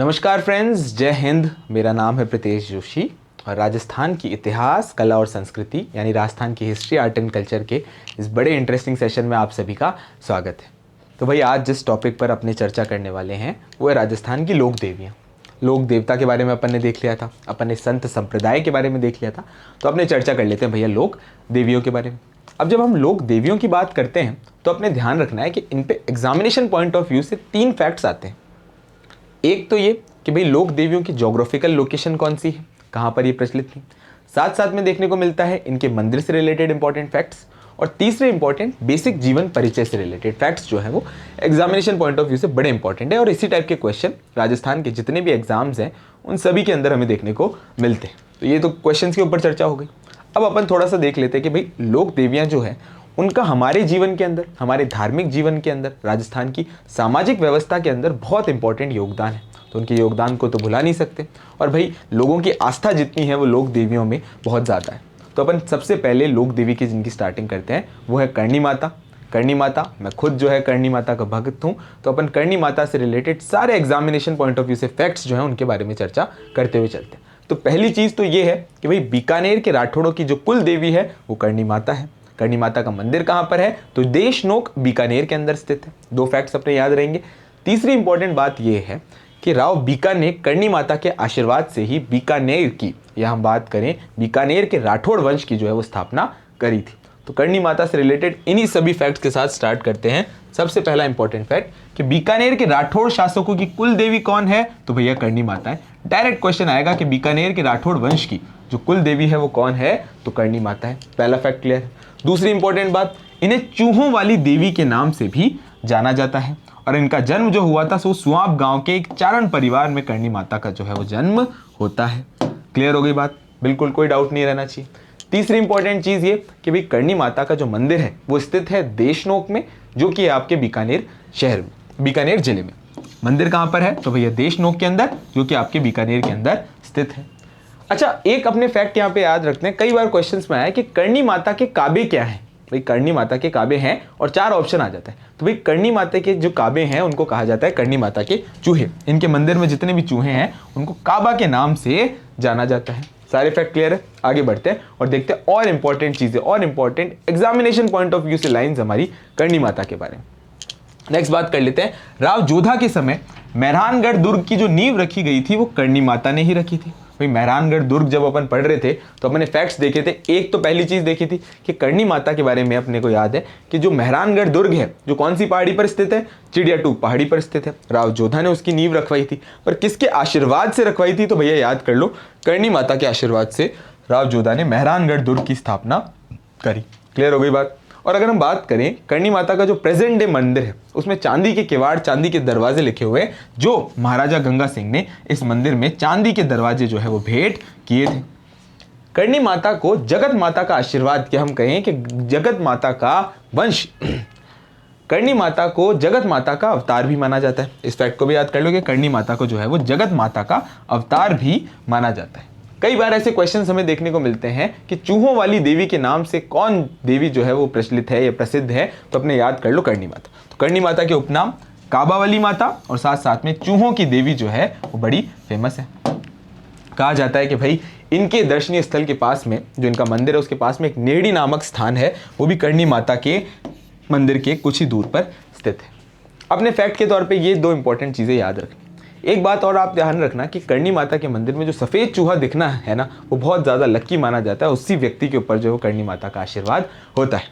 नमस्कार फ्रेंड्स, जय हिंद। मेरा नाम है प्रीतेश जोशी और राजस्थान की इतिहास, कला और संस्कृति यानी राजस्थान की हिस्ट्री, आर्ट एंड कल्चर के इस बड़े इंटरेस्टिंग सेशन में आप सभी का स्वागत है। तो भाई आज जिस टॉपिक पर अपनी चर्चा करने वाले हैं वो है राजस्थान की लोक देवियाँ। लोक देवता के बारे में अपन ने देख लिया था, अपन ने संत संप्रदाय के बारे में देख लिया था, तो अपने चर्चा कर लेते हैं भैया लोक देवियों के बारे में। अब जब हम लोक देवियों की बात करते हैं तो अपने ध्यान रखना है कि इन पे एग्जामिनेशन पॉइंट ऑफ व्यू से 3 फैक्ट्स आते हैं। एक तो ये कि भाई लोक देवियों की ज्योग्राफिकल लोकेशन कौन सी है, कहाँ पर ये प्रचलित थी। साथ साथ में देखने को मिलता है इनके मंदिर से रिलेटेड इंपॉर्टेंट फैक्ट्स, और तीसरे इंपॉर्टेंट बेसिक जीवन परिचय से रिलेटेड फैक्ट्स जो है वो एग्जामिनेशन पॉइंट ऑफ व्यू से बड़े इंपॉर्टेंट है। और इसी टाइप के क्वेश्चन राजस्थान के जितने भी एग्जाम्स हैं उन सभी के अंदर हमें देखने को मिलते हैं। तो ये तो क्वेश्चन के ऊपर चर्चा हो गई। अब अपन थोड़ा सा देख लेते हैं कि भाई लोक देवियाँ जो है उनका हमारे जीवन के अंदर, हमारे धार्मिक जीवन के अंदर, राजस्थान की सामाजिक व्यवस्था के अंदर बहुत इंपॉर्टेंट योगदान है। तो उनके योगदान को तो भुला नहीं सकते। और भाई लोगों की आस्था जितनी है वो लोक देवियों में बहुत ज़्यादा है। तो अपन सबसे पहले लोक देवी की जिनकी स्टार्टिंग करते हैं वो है करणी माता। करणी माता, मैं खुद जो है करणी माता का भक्त हूँ, तो अपन करणी माता से रिलेटेड सारे एग्जामिनेशन पॉइंट ऑफ व्यू से फैक्ट्स जो है उनके बारे में चर्चा करते हुए चलते हैं। तो पहली चीज़ तो ये है कि भाई बीकानेर के राठौड़ों की जो कुल देवी है वो करणी माता है। करणी माता का मंदिर कहाँ पर है, तो देशनोक बीकानेर के अंदर स्थित है। 2 फैक्ट्स अपने याद रहेंगे। तीसरी इंपॉर्टेंट बात यह है कि राव बीका ने करणी माता के आशीर्वाद से ही बीकानेर की, या हम बात करें बीकानेर के राठौड़ वंश की जो है वो स्थापना करी थी। तो करणी माता से रिलेटेड इन्हीं सभी फैक्ट्स के साथ स्टार्ट करते हैं। सबसे पहला इंपॉर्टेंट फैक्ट कि बीकानेर के राठौड़ शासकों की कुल देवी कौन है, तो भैया करणी माता है। डायरेक्ट क्वेश्चन आएगा कि बीकानेर के राठौड़ वंश की जो कुल देवी है वो कौन है, तो करणी माता है। पहला फैक्ट क्लियर है। दूसरी इंपॉर्टेंट बात, इन्हें चूहों वाली देवी के नाम से भी जाना जाता है और इनका जन्म जो हुआ था सो सुआब गांव के एक चारण परिवार में करणी माता का जो है वो जन्म होता है। क्लियर हो गई बात, बिल्कुल कोई डाउट नहीं रहना चाहिए। तीसरी इंपॉर्टेंट चीज ये कि भाई करणी माता का जो मंदिर है वो स्थित है देशनोक में, जो कि आपके बीकानेर शहर में, बीकानेर जिले में। मंदिर कहाँ पर है, तो भैया देशनोक के अंदर, जो कि आपके बीकानेर के अंदर स्थित है। अच्छा, एक अपने फैक्ट यहाँ पे याद रखते हैं, कई बार क्वेश्चंस में आया कि करणी माता के काबे क्या हैं। भाई करणी माता के काबे हैं और 4 ऑप्शन आ जाता है। तो भाई करणी माता के जो काबे हैं उनको कहा जाता है करणी माता के चूहे। इनके मंदिर में जितने भी चूहे हैं उनको काबा के नाम से जाना जाता है। सारे फैक्ट क्लियर है। आगे बढ़ते हैं और देखते हैं और इंपॉर्टेंट चीजें और important examination point of view से लाइन्स हमारी करणी माता के बारे में। नेक्स्ट बात कर लेते हैं, राव जोधा के समय मेहरानगढ़ दुर्ग की जो नींव रखी गई थी वो करणी माता ने ही रखी थी। भाई मेहरानगढ़ दुर्ग जब अपन पढ़ रहे थे तो अपने फैक्ट्स देखे थे। एक तो पहली चीज देखी थी कि करणी माता के बारे में अपने को याद है कि जो मेहरानगढ़ दुर्ग है जो कौन सी पहाड़ी पर स्थित है, चिड़ियाटूक पहाड़ी पर स्थित है। राव जोधा ने उसकी नींव रखवाई थी, पर किसके आशीर्वाद से रखवाई थी, तो भैया याद कर लो, करणी माता के आशीर्वाद से राव जोधा ने मेहरानगढ़ दुर्ग की स्थापना करी। क्लियर हो गई बात। और अगर हम बात करें करणी माता का जो प्रेजेंट डे मंदिर है उसमें चांदी के किवाड़, चांदी के दरवाजे लिखे हुए हैं, जो महाराजा गंगा सिंह ने इस मंदिर में चांदी के दरवाजे जो है वो भेंट किए थे। करणी माता को जगत माता का आशीर्वाद, क्या हम कहें कि जगत माता का वंश, करणी माता को जगत माता का अवतार भी माना जाता है। इस फैक्ट को भी याद कर लो कि करणी माता को जो है वो जगत माता का अवतार भी माना जाता है। कई बार ऐसे क्वेश्चंस हमें देखने को मिलते हैं कि चूहों वाली देवी के नाम से कौन देवी जो है वो प्रचलित है या प्रसिद्ध है, तो अपने याद कर लो करणी माता। तो करणी माता के उपनाम काबा वाली माता और साथ साथ में चूहों की देवी जो है वो बड़ी फेमस है। कहा जाता है कि भाई इनके दर्शनीय स्थल के पास में जो इनका मंदिर है उसके पास में एक नेड़ी नामक स्थान है, वो भी करणी माता के मंदिर के कुछ ही दूर पर स्थित है। अपने फैक्ट के तौर पर ये 2 इंपॉर्टेंट चीजें याद रखें। एक बात और आप ध्यान रखना कि करणी माता के मंदिर में जो सफ़ेद चूहा दिखना है ना, वो बहुत ज़्यादा लक्की माना जाता है। उसी व्यक्ति के ऊपर जो करणी माता का आशीर्वाद होता है।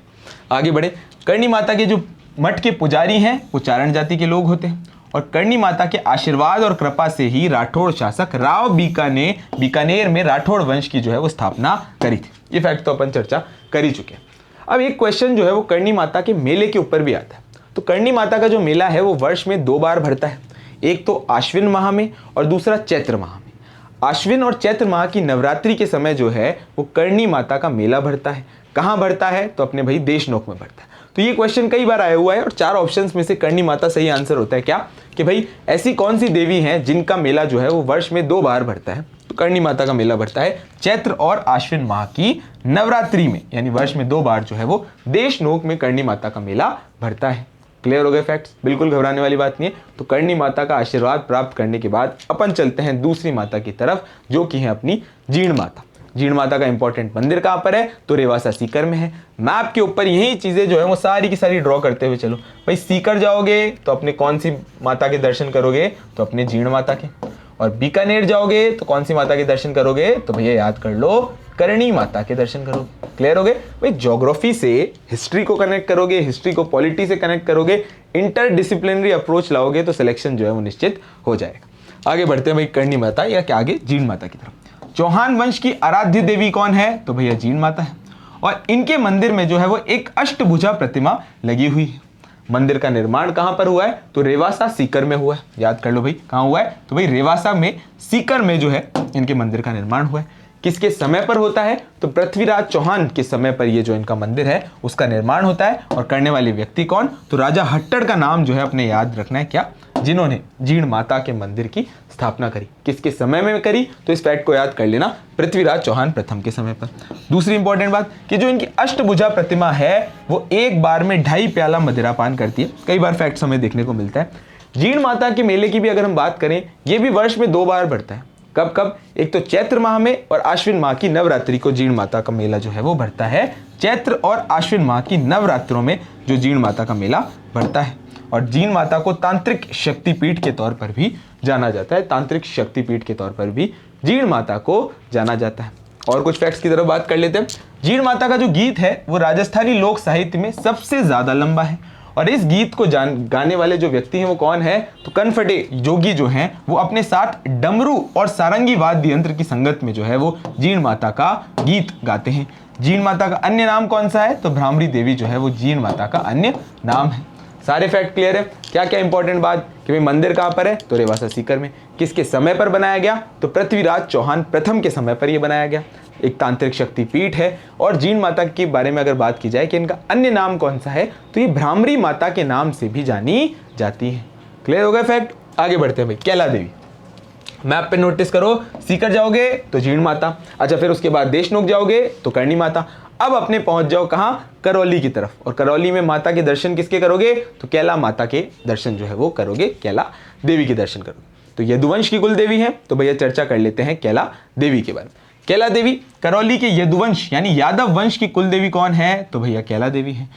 आगे बढ़े, करणी माता के जो मठ के पुजारी हैं वो चारण जाति के लोग होते हैं और करणी माता के आशीर्वाद और कृपा से ही राठौड़ शासक राव बीका ने बीकानेर में राठौड़ वंश की जो है वो स्थापना करी थी। ये फैक्ट तो अपन चर्चा कर ही चुके हैं। अब एक क्वेश्चन जो है वो करणी माता के मेले के ऊपर भी आता है। तो करणी माता का जो मेला है वो वर्ष में 2 बार भरता है, एक तो आश्विन माह में और दूसरा चैत्र माह में। आश्विन और चैत्र माह की नवरात्रि के समय जो है वो करणी माता का मेला भरता है। कहाँ भरता है, तो अपने भाई देशनोक में भरता है। तो ये क्वेश्चन कई बार आया हुआ है और 4 ऑप्शंस में से करणी माता सही आंसर होता है। क्या कि भाई ऐसी कौन सी देवी हैं जिनका मेला जो है वो वर्ष में 2 बार भरता है, तो करणी माता का मेला भरता है चैत्र और आश्विन माह की नवरात्रि में, यानी वर्ष में 2 बार जो है वो देशनोक में करणी माता का मेला भरता है। क्लियर हो गए फैक्ट्स, बिल्कुल घबराने वाली बात नहीं है। तो करणी माता का आशीर्वाद प्राप्त करने के बाद अपन चलते हैं दूसरी माता की तरफ, जो कि है अपनी जीण माता। जीण माता का इंपॉर्टेंट मंदिर कहाँ पर है? तो रेवासा सीकर में है। मैप के ऊपर यही चीज़ें जो है वो सारी की सारी ड्रॉ करते हुए चलो। भाई सीकर जाओगे तो अपने कौन सी माता के दर्शन करोगे? तो अपने जीण माता के। और बीकानेर जाओगे तो कौन सी माता के दर्शन करोगे? तो भैया याद कर लो, करणी माता के दर्शन करोगे। क्लियर हो गए भाई? ज्योग्राफी से हिस्ट्री को कनेक्ट करोगे, हिस्ट्री को पॉलिटी से कनेक्ट करोगे, इंटरडिसिप्लिनरी अप्रोच लाओगे तो सिलेक्शन जो है वो निश्चित हो जाएगा। आगे बढ़ते हैं भाई करणी माता या क्या आगे जीण माता की तरफ। चौहान वंश की आराध्य देवी कौन है? तो भैया जीण माता है। और इनके मंदिर में जो है वो एक अष्टभुजा प्रतिमा लगी हुई है। मंदिर का निर्माण कहां पर हुआ है? तो रेवासा सीकर में हुआ है। याद कर लो भाई कहां हुआ है? तो भाई रेवासा में सीकर में जो है इनके मंदिर का निर्माण हुआ है। किसके समय पर होता है? तो पृथ्वीराज चौहान के समय पर ये जो इनका मंदिर है उसका निर्माण होता है। और करने वाले व्यक्ति कौन? तो राजा हट्टड़ का नाम जो है अपने याद रखना है, क्या? जिन्होंने जीण माता के मंदिर की स्थापना करी। किसके समय में करी? तो इस फैक्ट को याद कर लेना, पृथ्वीराज चौहान प्रथम के समय पर। दूसरी इंपॉर्टेंट बात कि जो इनकी अष्टभुजा प्रतिमा है वो एक बार में 2.5 प्याला मदिरा पान करती है। कई बार फैक्ट्स हमें देखने को मिलता है। जीण माता के मेले की भी अगर हम बात करें, ये भी वर्ष में 2 बार बढ़ता है। कब कब? एक तो चैत्र माह में और आश्विन माह की नवरात्रि को जीण माता का मेला जो है वो बढ़ता है। चैत्र और आश्विन माह की नवरात्रों में जो जीण माता का मेला बढ़ता है। और जीण माता को तांत्रिक शक्तिपीठ के तौर पर भी जाना जाता है। तांत्रिक शक्तिपीठ के तौर पर भी जीण माता को जाना जाता है। और कुछ फैक्ट्स की तरफ बात कर लेते हैं। जीण माता का जो गीत है वो राजस्थानी लोक साहित्य में सबसे ज्यादा लंबा है। और इस गीत को गाने वाले जो व्यक्ति हैं वो कौन है? तो कनफटे जोगी जो हैं वो अपने साथ डमरू और सारंगी वाद्य यंत्र की संगत में जो है वो जीण माता का गीत गाते हैं। जीण माता का अन्य नाम कौन सा है? तो भ्रामरी देवी जो है वो जीण माता का अन्य नाम है। सारे फैक्ट क्लियर है? क्या क्या इंपॉर्टेंट बात कि भाई मंदिर कहां पर है? तो रेवासा सीकर में। किसके समय पर बनाया गया? तो पृथ्वीराज चौहान प्रथम के समय पर यह बनाया गया। एक तांत्रिक शक्तिपीठ है। और जीण माता के बारे में अगर बात की जाए कि इनका अन्य नाम कौन सा है, तो ये भ्रामरी माता के नाम से भी जानी जाती है। क्लियर हो गया फैक्ट? आगे बढ़ते हैं भाई। कैला देवी मैप पे नोटिस करो, सीकर जाओगे तो जीण माता, अच्छा फिर उसके बाद देशनोक जाओगे तो करणी माता। अब अपने पहुंच जाओ कहां? करौली की तरफ। और करौली में माता के दर्शन किसके करोगे? तो कैला माता के दर्शन जो है वो करोगे, कैला देवी के दर्शन करोगे। तो यदुवंश की कुल देवी है, तो भैया चर्चा कर लेते हैं कैला देवी के बारे में। कैला देवी करौली के यदुवंश यानी यादव वंश की कुल देवी कौन है? तो भैया कैला देवी है।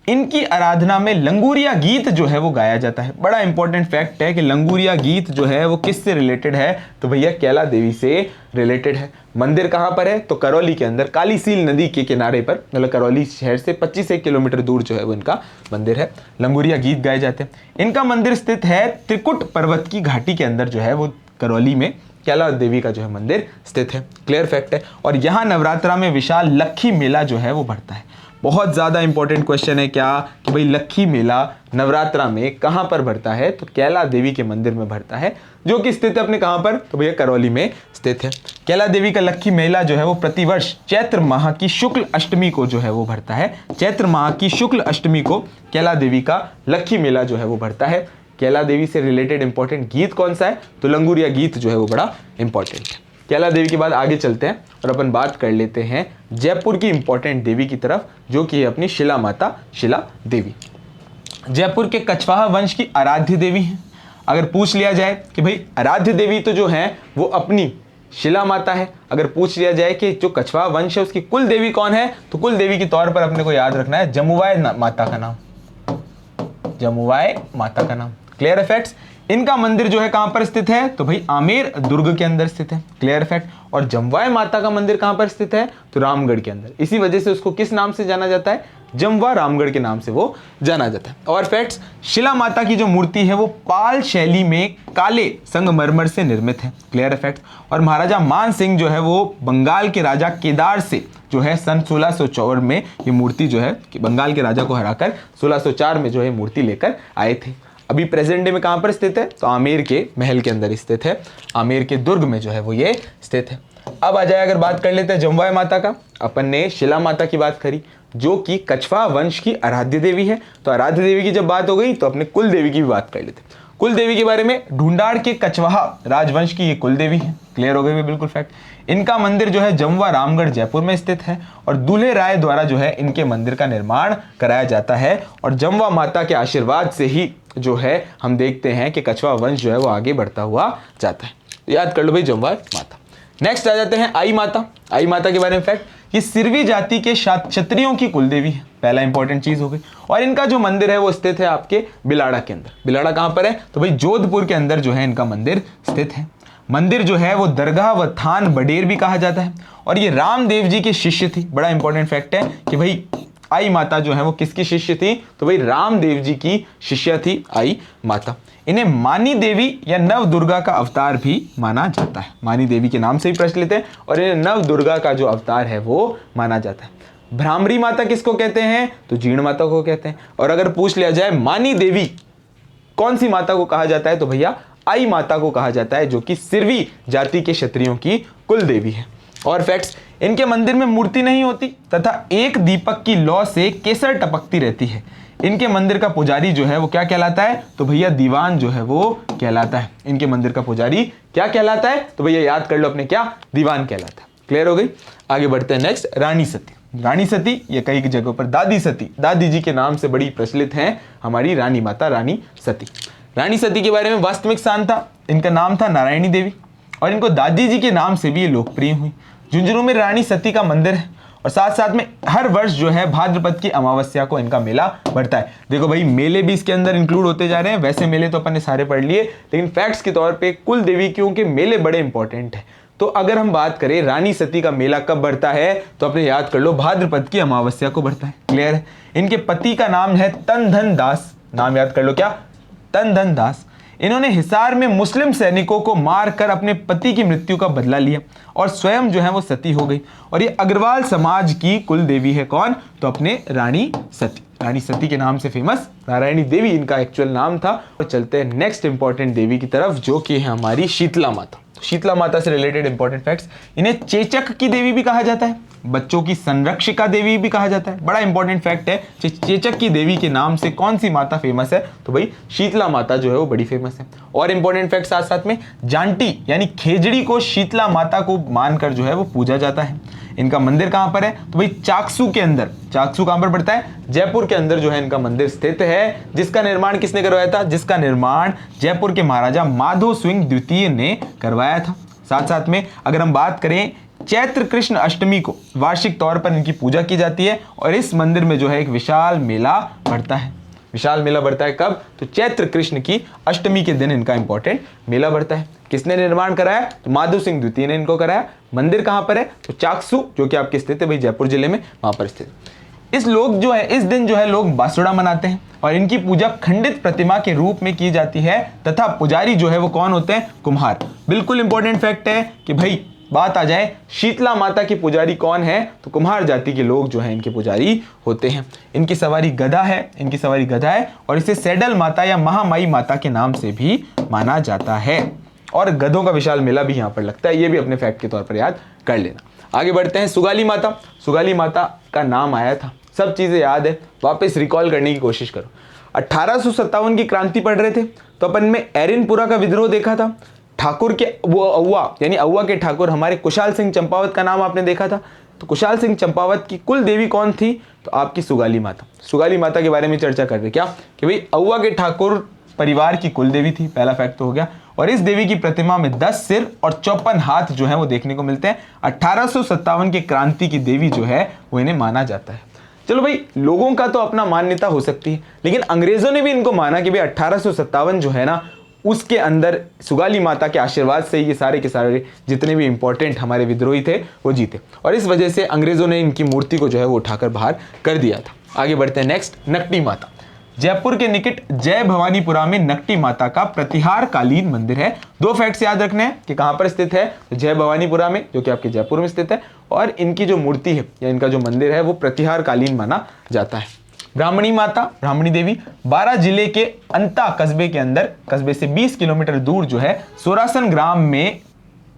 इनकी आराधना में लंगूरिया गीत जो है वो गाया जाता है। बड़ा इंपॉर्टेंट फैक्ट है कि लंगूरिया गीत जो है वो किससे रिलेटेड है? तो भैया कैला देवी से रिलेटेड है। मंदिर कहां पर है? तो करौली के अंदर कालीसील नदी के किनारे पर, मतलब करौली शहर से 25 किलोमीटर दूर जो है वो इनका मंदिर है। लंगूरिया गीत गाए जाते हैं। इनका मंदिर स्थित है त्रिकुट पर्वत की घाटी के अंदर जो है वो करौली में कैला देवी का जो है मंदिर स्थित है। क्लियर फैक्ट है। और यहाँ नवरात्रा में विशाल लक्खी मेला जो है वो बढ़ता है। बहुत ज़्यादा इंपॉर्टेंट क्वेश्चन है क्या कि भाई लक्खी मेला नवरात्रा में कहाँ पर बढ़ता है? तो कैला देवी के मंदिर में बढ़ता है, जो कि स्थित है अपने कहाँ पर? तो भैया करौली में स्थित है। कैला देवी का लक्खी मेला जो है वो प्रतिवर्ष चैत्र माह की शुक्ल अष्टमी को जो है वो बढ़ता है। चैत्र माह की शुक्ल अष्टमी को कैला देवी का लक्खी मेला जो है वो बढ़ता है। कैला देवी से रिलेटेड इंपॉर्टेंट गीत कौन सा है? तो लंगूरिया गीत जो है वो बड़ा इंपॉर्टेंट है। कैला देवी के बाद आगे चलते हैं और अपन बात कर लेते हैं जयपुर की इंपॉर्टेंट देवी की तरफ, जो कि है अपनी शिला माता शिला देवी। जयपुर के कछवाहा वंश की आराध्य देवी हैं। अगर पूछ लिया जाए कि भाई आराध्य देवी तो जो है वो अपनी शिला माता है, अगर पूछ लिया जाए कि जो कछवाहा वंश है उसकी कुल देवी कौन है, तो कुल देवी के तौर पर अपने को याद रखना है जमुवाय माता का नाम, जमुवाय माता का नाम। Clear facts? इनका मंदिर जो है कहां पर स्थित है? तो भाई आमेर दुर्ग के अंदर स्थित है। Clear fact. और जमवाय माता का मंदिर कहां पर स्थित है? तो रामगढ़ के अंदर। इसी वजह से उसको किस नाम से जाना जाता है? जमवा रामगढ़ के नाम से वो जाना जाता है। और फैक्ट्स, शिला माता की जो मूर्ति है वो पाल शैली में काले संगमरमर से निर्मित है। Clear facts. और महाराजा मान सिंह जो है वो बंगाल के राजा केदार से जो है सन 1604 में ये मूर्ति जो है कि बंगाल के राजा को हराकर 1604 में जो है मूर्ति लेकर आए थे। अभी प्रेजेंट डे में कहां पर स्थित है? तो आमेर के महल के अंदर स्थित है। आमेर के दुर्ग में जो है वो ये स्थित है। अब आ जाए अगर बात कर लेते हैं जमवाय माता का। अपन ने शिला माता की बात करी जो कि कछवाहा वंश की आराध्य देवी है। तो आराध्य देवी की जब बात हो गई तो अपने कुल देवी की भी बात कर लेते हैं। कुल देवी के बारे में, ढूंढाड़ के कछवाहा राजवंश की ये कुल देवी है। क्लियर हो गई बिल्कुल फैक्ट। इनका मंदिर जो है जमवा रामगढ़ जयपुर में स्थित है और दूल्हे राय द्वारा जो है इनके मंदिर का निर्माण कराया जाता है और जमवा माता के आशीर्वाद से ही जो है हम देखते हैं कि कछवा वंश जो है वो आगे बढ़ता हुआ जाता है। याद कर लो भाई जमवा माता। नेक्स्ट आ जाते हैं आई माता। आई माता के बारे में फैक्ट, ये सिरवी जाति के क्षत्रियों की कुल देवी है। पहला इंपॉर्टेंट चीज हो गई। और इनका जो मंदिर है वो स्थित है आपके बिलाड़ा के अंदर। बिलाड़ा कहां पर है? तो भाई जोधपुर के अंदर जो है इनका मंदिर स्थित है। मंदिर जो है वो दरगाह व थान बडेर भी कहा जाता है और ये रामदेव जी के शिष्य थी। बड़ा इंपॉर्टेंट फैक्ट है कि भाई आई माता जो है वो किसकी शिष्य थी? तो भाई रामदेव जी की शिष्या थी आई माता। इन्हें मानी देवी या नव दुर्गा का अवतार भी माना जाता है। मानी देवी के नाम से ही प्रचलित है और इन्हें नव दुर्गा का जो अवतार है वो माना जाता है। भ्रामरी माता किसको कहते हैं? तो जीर्ण माता को कहते हैं। और अगर पूछ लिया जाए मानी देवी कौन सी माता को कहा जाता है, तो भैया आई माता को कहा जाता है, जो कि सिरवी जाति के क्षत्रियों की कुल देवी है। और फैक्ट्स, इनके मंदिर में मूर्ति नहीं होती तथा एक दीपक की लौ से केसर टपकती रहती है। इनके मंदिर का पुजारी जो है वो क्या कहलाता है? तो भैया दीवान जो है वो कहलाता है। इनके मंदिर का पुजारी क्या कहलाता है? तो भैया याद कर लो अपने, क्या? दीवान कहलाता है। क्लियर हो गई? आगे बढ़ते हैं। नेक्स्ट, रानी सती। रानी सती ये कई जगहों पर दादी सती, दादी जी के नाम से बड़ी प्रचलित हैं हमारी रानी माता रानी सती। रानी सती के बारे में वास्तविक स्थान था, इनका नाम था नारायणी देवी और इनको दादी जी के नाम से भी ये लोकप्रिय हुई। झुंझुनू में रानी सती का मंदिर है और साथ साथ में हर वर्ष जो है भाद्रपद की अमावस्या को इनका मेला बढ़ता है। देखो भाई मेले भी इसके अंदर इंक्लूड होते जा रहे हैं। वैसे मेले तो अपन ने सारे पढ़ लिए, लेकिन फैक्ट्स के तौर पे कुल देवी क्योंकि मेले बड़े इंपॉर्टेंट है। तो अगर हम बात करें रानी सती का मेला कब बढ़ता है, तो अपने याद कर लो भाद्रपद की अमावस्या को बढ़ता है। क्लियर है? इनके पति का नाम है तन धन दास। नाम याद कर लो, क्या? तन धन दास। इन्होंने हिसार में मुस्लिम सैनिकों को मारकर अपने पति की मृत्यु का बदला लिया और स्वयं जो है वो सती हो गई। और ये अग्रवाल समाज की कुल देवी है। कौन? तो अपने रानी सती। रानी सती के नाम से फेमस नारायणी देवी इनका एक्चुअल नाम था। और चलते हैं नेक्स्ट इंपॉर्टेंट देवी की तरफ, जो कि है हमारी शीतला माता। शीतला माता से रिलेटेड इंपॉर्टेंट फैक्ट्स, इन्हें चेचक की देवी भी कहा जाता है, बच्चों की संरक्षिका देवी भी कहा जाता है। बड़ा इंपॉर्टेंट फैक्ट है, चेचक की देवी के नाम से कौन सी माता फेमस है? तो भाई शीतला माता जो है वो बड़ी फेमस है। और इंपॉर्टेंट फैक्ट साथ साथ में, जांटी यानी खेजड़ी को शीतला माता को मानकर जो है वो पूजा जाता है। इनका मंदिर कहां पर है? तो भाई चाकसू के अंदर। चाकसू कहां पर पड़ता है? जयपुर के अंदर जो है इनका मंदिर स्थित है, जिसका निर्माण किसने करवाया था? जिसका निर्माण जयपुर के महाराजा माधो सिंह द्वितीय ने करवाया था। साथ साथ में अगर हम बात करें, चैत्र कृष्ण अष्टमी को वार्षिक तौर पर इनकी पूजा की जाती है और इस मंदिर में जो है एक विशाल मेला बढ़ता है। विशाल मेला बढ़ता है कब? तो चैत्र कृष्ण की अष्टमी के दिन इनका इंपॉर्टेंट मेला बढ़ता है। किसने निर्माण कराया? तो माधो सिंह द्वितीय ने इनको कराया। मंदिर कहां पर है? तो चाकसू, जो कि आपके स्थित है भाई जयपुर जिले में, वहां पर स्थित। इस दिन जो है लोग बासुड़ा मनाते हैं और इनकी पूजा खंडित प्रतिमा के रूप में की जाती है तथा पुजारी जो है वो कौन होते हैं? कुम्हार। बिल्कुल इंपॉर्टेंट फैक्ट है कि भाई बात आ जाए शीतला माता की पुजारी कौन है, तो कुम्हार जाति के लोग जो हैं इनके पुजारी होते हैं। इनकी सवारी गधा है और इसे सैडल माता या महामाई माता के नाम से भी माना जाता है। और गधों का विशाल मेला भी यहाँ पर लगता है, ये भी अपने फैक्ट के तौर पर याद कर लेना। आगे बढ़ते हैं। सुगाली माता। सुगाली माता का नाम आया था, सब चीजें याद है, वापस रिकॉल करने की कोशिश करो। 1857 की क्रांति पढ़ रहे थे तो अपन में एरिनपुरा का विद्रोह देखा था। ठाकुर के वो अव्वा यानी अव्वा के ठाकुर हमारे कुशाल सिंह चंपावत का नाम आपने देखा था। तो कुशाल सिंह चंपावत की कुल देवी कौन थी? तो आपकी सुगाली माता। सुगाली माता के बारे में चर्चा कर रहे क्या कि भाई अव्वा के ठाकुर परिवार की कुल देवी थी। पहला फैक्ट तो हो गया। और इस देवी की प्रतिमा में 10 सिर और 54 हाथ जो है वो देखने को मिलते हैं। 1857 की क्रांति की देवी जो है वो इन्हें माना जाता है। चलो भाई, लोगों का तो अपना मान्यता हो सकती है, लेकिन अंग्रेजों ने भी इनको माना कि भाई 1857 जो है ना, उसके अंदर सुगाली माता के आशीर्वाद से ये सारे के सारे जितने भी इंपॉर्टेंट हमारे विद्रोही थे वो जीते। और इस वजह से अंग्रेजों ने इनकी मूर्ति को जो है वो उठाकर बाहर कर दिया था। आगे बढ़ते हैं। नेक्स्ट, नकटी माता। जयपुर के निकट जय भवानीपुरा में नकटी माता का प्रतिहार कालीन मंदिर है। 2 फैक्ट्स याद रखने हैं कि कहां पर स्थित है। तो जय भवानीपुरा में, जो कि आपके जयपुर में स्थित है, और इनकी जो मूर्ति है या इनका जो मंदिर है वो प्रतिहार कालीन माना जाता है। ब्राह्मणी माता, ब्राह्मणी देवी, 12 जिले के अंता कस्बे के अंदर, कस्बे से 20 किलोमीटर दूर जो है सोरासन ग्राम में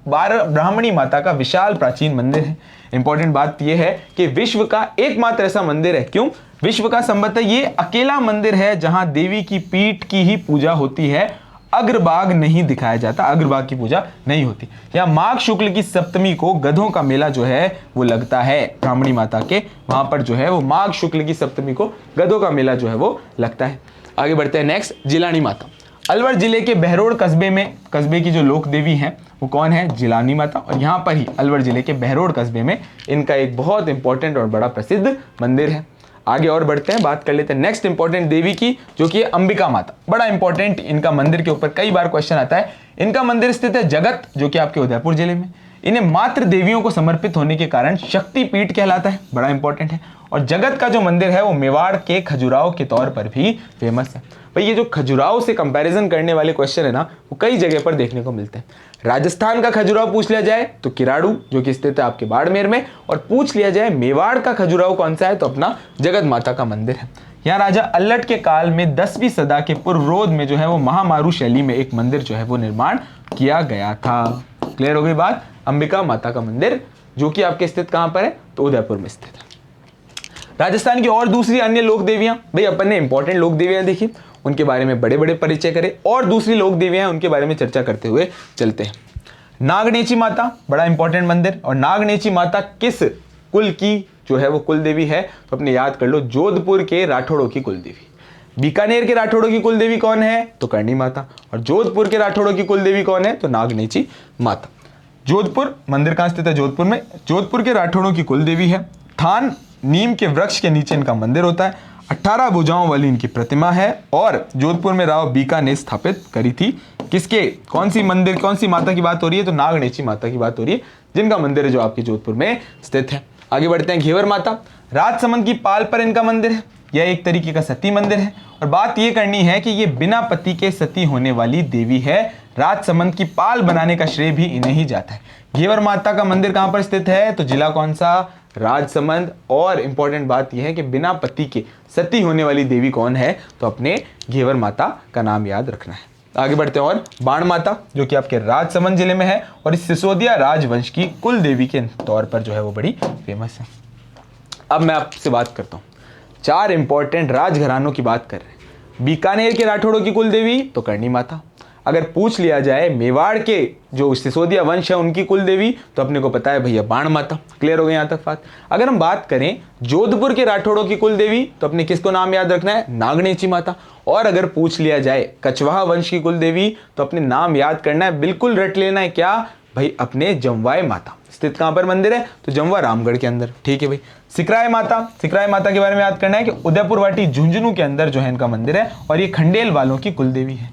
ब्राह्मणी माता का विशाल प्राचीन मंदिर है। इंपॉर्टेंट बात यह है कि विश्व का एकमात्र ऐसा मंदिर है। क्यों विश्व का? संभवतः ये अकेला मंदिर है जहां देवी की पीठ की ही पूजा होती है। अग्रभाग नहीं दिखाया जाता, अग्रभाग की पूजा नहीं होती। या माघ शुक्ल की सप्तमी को गधों का मेला जो है वो लगता है ब्राह्मणी माता के, वहां पर जो है वो माघ शुक्ल की सप्तमी को गधों का मेला जो है वो लगता है। आगे बढ़ते हैं नेक्स्ट, जिलानी माता। अलवर जिले के बहरोड कस्बे की जो लोक देवी हैं वो कौन है? जिलानी माता। और यहाँ पर ही अलवर जिले के बहरोड कस्बे में इनका एक बहुत इंपॉर्टेंट और बड़ा प्रसिद्ध मंदिर है। आगे और बढ़ते हैं, बात कर लेते हैं नेक्स्ट इंपॉर्टेंट देवी की, जो कि है अंबिका माता। बड़ा इंपॉर्टेंट इनका मंदिर के ऊपर कई बार क्वेश्चन आता है। इनका मंदिर स्थित है जगत, जो कि आपके उदयपुर जिले में। इन्हें मात्र देवियों को समर्पित होने के कारण शक्ति पीठ कहलाता है, बड़ा इंपॉर्टेंट है। और जगत का जो मंदिर है वो मेवाड़ के खजुराहो के तौर पर भी फेमस है। भाई ये जो खजुराहो से कंपैरिजन करने वाले क्वेश्चन है ना, वो कई जगह पर देखने को मिलते हैं। राजस्थान का खजुराहो पूछ लिया जाए तो किराड़ू, जो कि स्थित है आपके बाड़मेर में। और पूछ लिया जाए मेवाड़ का खजुराहो कौन सा है, तो अपना जगत माता का मंदिर है। यहाँ राजा अल्लट के काल में 10वीं सदा के पूर्वरोध में जो है वो महामारू शैली में एक मंदिर जो है वो निर्माण किया गया था। क्लियर हो गई बात? अंबिका माता का मंदिर जो कि आपके स्थित कहां पर है, तो उदयपुर में स्थित है। राजस्थान की और दूसरी अन्य लोक देवियां, भाई अपन ने इंपॉर्टेंट लोक देवियां देखी, उनके बारे में बड़े बड़े परिचय करें, और दूसरी लोक देवियां उनके बारे में चर्चा करते हुए चलते हैं। नागनेची माता, बड़ा इंपॉर्टेंट मंदिर। और नागनेची माता किस कुल की जो है वो कुल देवी है, तो अपने याद कर लो, जोधपुर के राठौड़ों की कुल देवी। बीकानेर के राठौड़ों की कुल देवी कौन है, तो करणी माता। और जोधपुर के राठौड़ों की कुल देवी कौन है, तो नागनेची माता। जोधपुर मंदिर कहां स्थित है, जोधपुर में। जोधपुर के राठौड़ों की कुल देवी है। थान नीम के वृक्ष के नीचे इनका मंदिर होता है। 18 भुजाओं वाली इनकी प्रतिमा है। और जोधपुर में राव बीका ने स्थापित करी थी। किसके, कौन सी मंदिर, कौन सी माता की बात हो रही है, तो नागनेची माता की बात हो रही है, जिनका मंदिर है जो आपके जोधपुर में स्थित है। आगे बढ़ते हैं, घेवर माता। राजसमंद की पाल पर इनका मंदिर है। यह एक तरीके का सती मंदिर है। और बात यह करनी है कि ये बिना पति के सती होने वाली देवी है। राजसमंद की पाल बनाने का श्रेय भी इन्हें ही जाता है। घेवर माता का मंदिर कहां पर स्थित है, तो जिला कौन सा, राजसमंद। और इंपॉर्टेंट बात यह है कि बिना पति के सती होने वाली देवी कौन है, तो अपने घेवर माता का नाम याद रखना है। आगे बढ़ते हैं, और बाण माता जो कि आपके राजसमंद जिले में है, और इस सिसोदिया राजवंश की कुल देवी के तौर पर जो है वो बड़ी फेमस है। अब मैं आपसे बात करता हूँ, 4 इंपॉर्टेंट राजघरानों की बात कर रहे हैं। बीकानेर के राठौड़ों की कुल देवी तो करणी माता। अगर पूछ लिया जाए मेवाड़ के जो सिसोदिया वंश है उनकी कुल देवी, तो अपने को पता है भैया बाण माता। क्लियर हो गई यहाँ तक बात। अगर हम बात करें जोधपुर के राठौड़ों की कुल देवी, तो अपने किसको नाम याद रखना है, नागनेची माता। और अगर पूछ लिया जाए कछवाहा वंश की कुल देवी, तो अपने नाम याद करना है, बिल्कुल रट लेना है, क्या भाई, अपने जमवाय माता। स्थित कहां पर मंदिर है, तो जमवा रामगढ़ के अंदर। ठीक है भाई। सिकराय माता, सिकराय माता के बारे में याद करना है कि उदयपुर वाटी झुंझुनू के अंदर जो है इनका मंदिर है, और ये खंडेल वालों की कुल देवी है।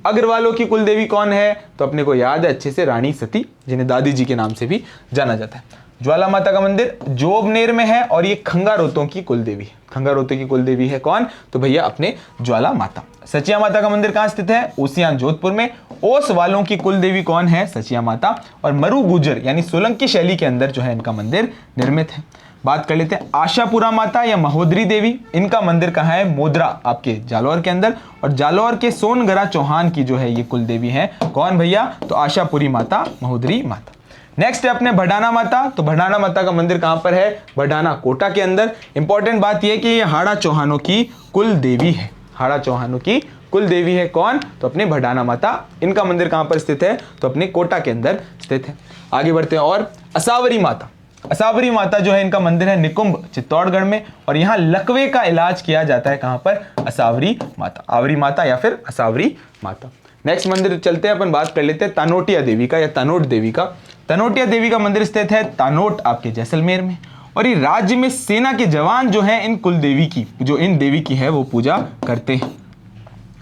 अग्रवालों की कुल देवी कौन है, तो अपने को याद है अच्छे से, रानी सती, जिन्हें दादी जी के नाम से भी जाना जाता है। ज्वाला माता का मंदिर जोबनेर में है, और ये खंगारोतों की कुल देवी है। खंगारोतों की कुल देवी है कौन, तो भैया अपने ज्वाला माता। सचिया माता का मंदिर कहां स्थित है, ओसियान जोधपुर में। ओस वालों की कुल देवी कौन है, सचिया माता। और मरु गुजर यानी सोलंकी शैली के अंदर जो है इनका मंदिर निर्मित है। बात कर लेते हैं आशापुरा माता या महोदरी देवी। इनका मंदिर कहाँ है, मोदरा, आपके जालौर के अंदर। और जालौर के सोनगरा चौहान की जो है ये कुल देवी है कौन भैया, तो आशापुरी माता, महोदरी माता। नेक्स्ट है अपने भडाना माता। तो भडाना माता का मंदिर कहां पर है, भडाना कोटा के अंदर। इंपॉर्टेंट बात यह कि ये हाड़ा चौहानों की कुल देवी है। हाड़ा चौहानों की कुल देवी है कौन, तो अपने भडाना माता। इनका मंदिर कहां पर स्थित है, तो अपने कोटा के अंदर स्थित है। आगे बढ़ते हैं, और असावरी माता। असावरी माता जो है इनका मंदिर है निकुंभ चित्तौड़गढ़ में। और यहाँ लकवे का इलाज किया जाता है कहां पर, असावरी माता, आवरी माता या फिर असावरी माता। नेक्स्ट मंदिर चलते हैं, अपन बात कर लेते हैं तानोटिया देवी का या तानोट देवी का। तानोटिया देवी का मंदिर स्थित है तानोट, आपके जैसलमेर में। और ये राज्य में सेना के जवान जो है इन कुल देवी की, जो इन देवी की है, वो पूजा करते हैं।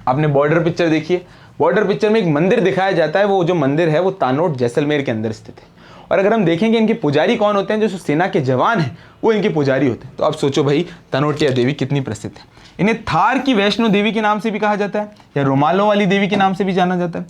आपने बॉर्डर पिक्चर देखी है, बॉर्डर पिक्चर में एक मंदिर दिखाया जाता है, वो जो मंदिर है वो तानोट जैसलमेर के अंदर स्थित है। और अगर हम देखेंगे इनके पुजारी कौन होते हैं, जो सेना के जवान हैं वो इनके पुजारी होते हैं। तो आप सोचो भाई तानोटिया देवी कितनी प्रसिद्ध है। इन्हें थार की वैष्णो देवी के नाम से भी कहा जाता है, या रुमालों वाली देवी के नाम से भी जाना जाता है।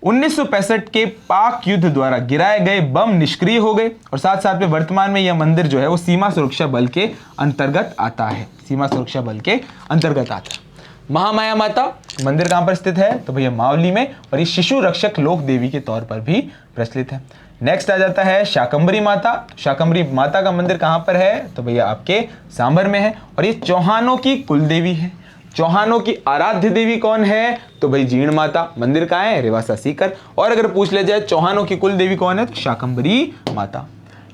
1965 के पाक युद्ध द्वारा गिराए गए बम निष्क्रिय हो गए, और साथ साथ में वर्तमान में यह मंदिर जो है वो सीमा सुरक्षा बल के अंतर्गत आता है। सीमा सुरक्षा बल के अंतर्गत आता है। महामाया माता मंदिर कहां पर स्थित है, तो भैया मावली में। और ये शिशु रक्षक लोक देवी के तौर पर भी प्रचलित है। नेक्स्ट आ जाता है शाकंभरी माता। शाकंभरी माता का मंदिर कहां पर है, तो भैया आपके सांभर में है। और ये चौहानों की कुल देवी है। चौहानों की आराध्य देवी कौन है? तो भाई जीण माता। मंदिर कहाँ है? रेवासा सीकर। और अगर पूछ लिया जाए चौहानों की कुल देवी कौन है, तो शाकंभरी माता।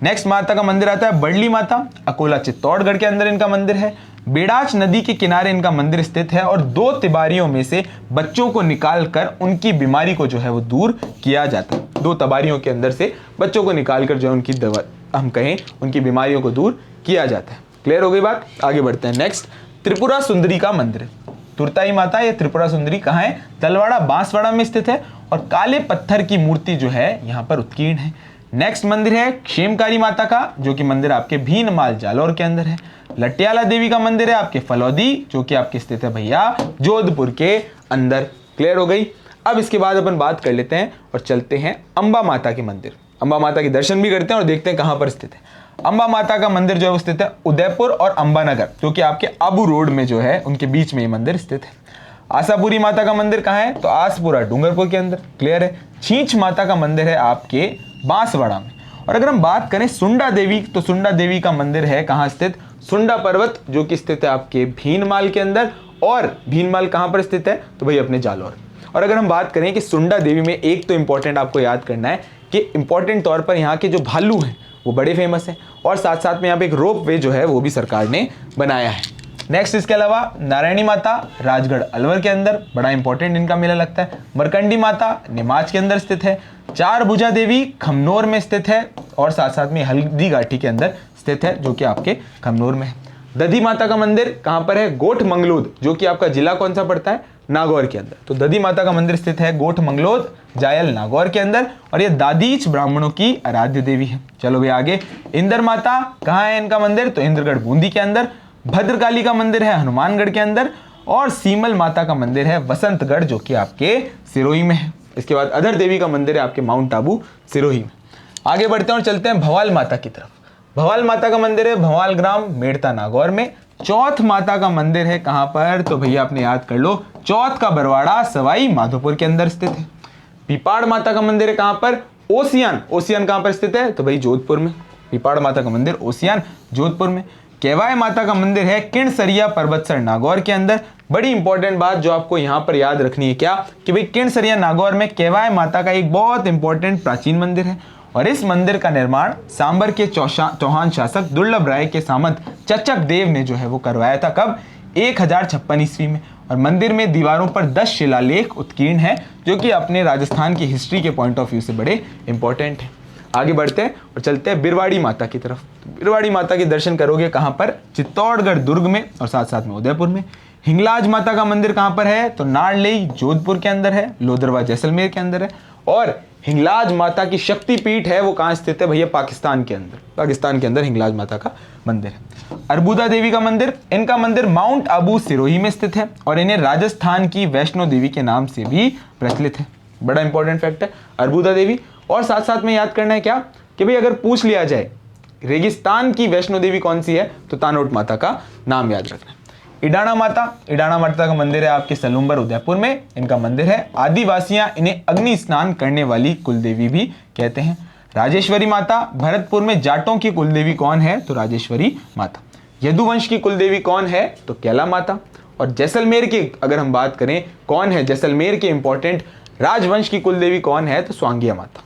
नेक्स्ट माता का मंदिर आता है बड़ली माता। अकोला चित्तौड़गढ़ के अंदर इनका मंदिर है। बेड़ाच नदी के किनारे इनका मंदिर स्थित है और 2 तिबारियों में से बच्चों को निकालकर उनकी बीमारी को जो है वो दूर किया जाता है। 2 तबारियों के अंदर से बच्चों को निकालकर जो है उनकी दवा, हम कहें उनकी बीमारियों को दूर किया जाता है। क्लियर हो गई बात? आगे बढ़ते हैं। नेक्स्ट त्रिपुरा सुंदरी का मंदिर है। तुरताई माता या त्रिपुरा सुंदरी कहाँ है? तलवाड़ा बांसवाड़ा में स्थित है और काले पत्थर की मूर्ति जो है यहाँ पर उत्कीर्ण है। नेक्स्ट मंदिर है क्षेमकारी माता का, जो कि मंदिर आपके भीनमाल जालौर के अंदर है। लटियाला देवी का मंदिर है आपके फलौदी, जो कि आपके स्थित है भैया जोधपुर के अंदर। क्लियर हो गई? अब इसके बाद अपन बात कर लेते हैं और चलते हैं अंबा माता के मंदिर। अंबा माता के दर्शन भी करते हैं और देखते हैं कहां पर स्थित है। अंबा माता का मंदिर जो है वो स्थित है उदयपुर और अंबानगर, जो कि आपके आबू रोड में जो है उनके बीच में ये मंदिर स्थित है। आशापुरी माता का मंदिर कहाँ है? तो आसपुरा डूंगरपुर के अंदर। क्लियर है? छींच माता का मंदिर है आपके बांसवाड़ा में। और अगर हम बात करें सुंडा देवी, तो सुंडा देवी का मंदिर है कहाँ स्थित? सुंडा पर्वत, जो कि स्थित है आपके भीनमाल के अंदर। और भीनमाल कहाँ पर स्थित है? तो भाई अपने जालौर। और अगर हम बात करें कि सुंडा देवी में एक तो इंपॉर्टेंट आपको याद करना है कि इंपॉर्टेंट तौर पर यहाँ के जो भालू हैं वो बड़े फेमस हैं, और साथ साथ में यहाँ पे एक रोप वे जो है वो भी सरकार ने बनाया है। नेक्स्ट इसके अलावा नारायणी माता राजगढ़ अलवर के अंदर, बड़ा इंपॉर्टेंट इनका मेला लगता है। मरकंडी माता निमाच के अंदर स्थित है। चार भुजा देवी खमनोर में स्थित है और साथ साथ में हल्दी घाटी के अंदर स्थित है, जो कि आपके खमनोर में है। दधी माता का मंदिर कहाँ पर है? गोठ मंगलोद, जो कि आपका जिला कौन सा पड़ता है? नागौर के अंदर। तो दधी माता का मंदिर स्थित है गोठ मंगलोद, जायल, नागौर के अंदर, और ये दादीच ब्राह्मणों की आराध्य देवी है। चलो भाई आगे। इंदर माता कहाँ है इनका मंदिर? तो इंद्रगढ़ बूंदी के अंदर। भद्रकाली का मंदिर है हनुमानगढ़ के अंदर, और सीमल माता का मंदिर है वसंतगढ़, जो कि आपके सिरोही में है। इसके बाद अधर देवी का मंदिर है आपके माउंट आबू सिरोही में। आगे बढ़ते हैं और चलते हैं भवाल माता की तरफ। भवाल माता का मंदिर है भवाल ग्राम, मेड़ता, नागौर में। चौथ माता का मंदिर है कहां पर? तो भैया आपने याद कर लो, चौथ का बरवाड़ा सवाई माधोपुर के अंदर स्थित है। पीपाड़ माता का मंदिर है कहां पर? ओसियान। ओसियान कहां पर स्थित है? तो भाई जोधपुर में। पीपाड़ माता का मंदिर ओसियान जोधपुर में। केवाय माता का मंदिर है किणसरिया पर्वतसर नागौर के अंदर। बड़ी इंपॉर्टेंट बात जो आपको यहां पर याद रखनी है क्या, कि भाई किणसरिया नागौर में केवाय माता का एक बहुत इंपॉर्टेंट प्राचीन मंदिर है, और इस मंदिर का निर्माण सांबर के चौहान शासक दुर्लभ राय के सामंत चचक देव ने जो है वो करवाया था। कब? 1056 ईस्वी में। और मंदिर में दीवारों पर 10 शिलालेख उत्कीर्ण है, जो कि अपने राजस्थान की हिस्ट्री के पॉइंट ऑफ व्यू से बड़े इंपॉर्टेंट हैं। आगे बढ़ते हैं और चलते हैं बिरवाड़ी माता की तरफ। बिरवाड़ी माता के दर्शन करोगे कहां पर? चित्तौड़गढ़ दुर्ग में और साथ साथ में उदयपुर में। हिंगलाज माता का मंदिर कहां पर है? तो नारलेई जोधपुर के अंदर है, लोदरवा जैसलमेर के अंदर है। और हिंगलाज माता की शक्ति पीठ है वो कहां स्थित है भैया? पाकिस्तान के अंदर। पाकिस्तान के अंदर हिंगलाज माता का मंदिर है। अरबुदा देवी का मंदिर, इनका मंदिर माउंट आबू सिरोही में स्थित है, और इन्हें राजस्थान की वैष्णो देवी के नाम से भी प्रचलित है। बड़ा इंपॉर्टेंट फैक्ट है अरबुदा देवी। और साथ साथ में याद करना है क्या, कि भाई अगर पूछ लिया जाए रेगिस्तान की वैष्णो देवी कौन सी है, तो तानोट माता का नाम याद रखना है। इडाणा माता, इडाणा माता का मंदिर है आपके सलूम्बर उदयपुर में। इनका मंदिर है। आदिवासियां इन्हें अग्नि स्नान करने वाली कुलदेवी भी कहते हैं। राजेश्वरी माता, भरतपुर में जाटों की कुलदेवी कौन है? तो राजेश्वरी माता। यदुवंश की कुलदेवी कौन है? तो कैला माता। और जैसलमेर की अगर हम बात करें कौन है जैसलमेर के इंपॉर्टेंट राजवंश की कुलदेवी कौन है? तो स्वांगिया माता।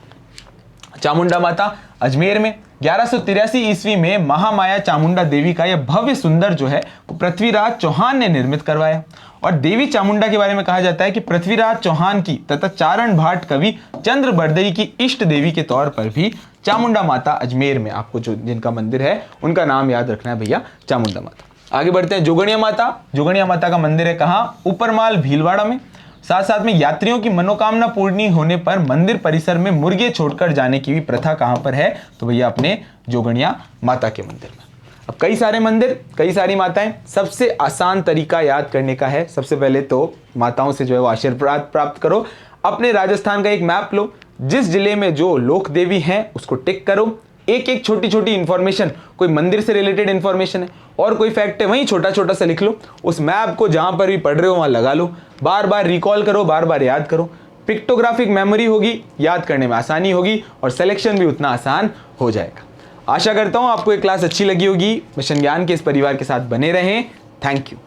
चामुंडा माता अजमेर में 1183 ईस्वी में महामाया चामुंडा देवी का यह भव्य सुंदर जो है वो पृथ्वीराज चौहान ने निर्मित करवाया। और देवी चामुंडा के बारे में कहा जाता है कि पृथ्वीराज चौहान की तथा चारण भाट कवि चंद्र बरदई की इष्ट देवी के तौर पर भी चामुंडा माता अजमेर में आपको जो जिनका मंदिर है उनका नाम याद रखना है भैया, चामुंडा माता। आगे बढ़ते हैं जोगणिया माता। जोगणिया माता का मंदिर है कहाँ? ऊपरमाल भीलवाड़ा में। साथ साथ में यात्रियों की मनोकामना पूर्ण होने पर मंदिर परिसर में मुर्गे छोड़कर जाने की भी प्रथा कहां पर है? तो भैया अपने जोगणिया माता के मंदिर में। अब कई सारे मंदिर, कई सारी माताएं। सबसे आसान तरीका याद करने का है, सबसे पहले तो माताओं से जो है वो आशीर्वाद प्राप्त करो। अपने राजस्थान का एक मैप लो, जिस जिले में जो लोक देवी हैं उसको टिक करो। एक एक छोटी छोटी इंफॉर्मेशन, कोई मंदिर से रिलेटेड इंफॉर्मेशन है और कोई फैक्ट है, वहीं छोटा छोटा सा लिख लो। उस मैप को जहां पर भी पढ़ रहे हो वहां लगा लो, बार बार रिकॉल करो, बार बार याद करो। पिक्टोग्राफिक मेमोरी होगी, याद करने में आसानी होगी और सिलेक्शन भी उतना आसान हो जाएगा। आशा करता हूं आपको ये क्लास अच्छी लगी होगी। मिशन ज्ञान के इस परिवार के साथ बने रहें। Thank you.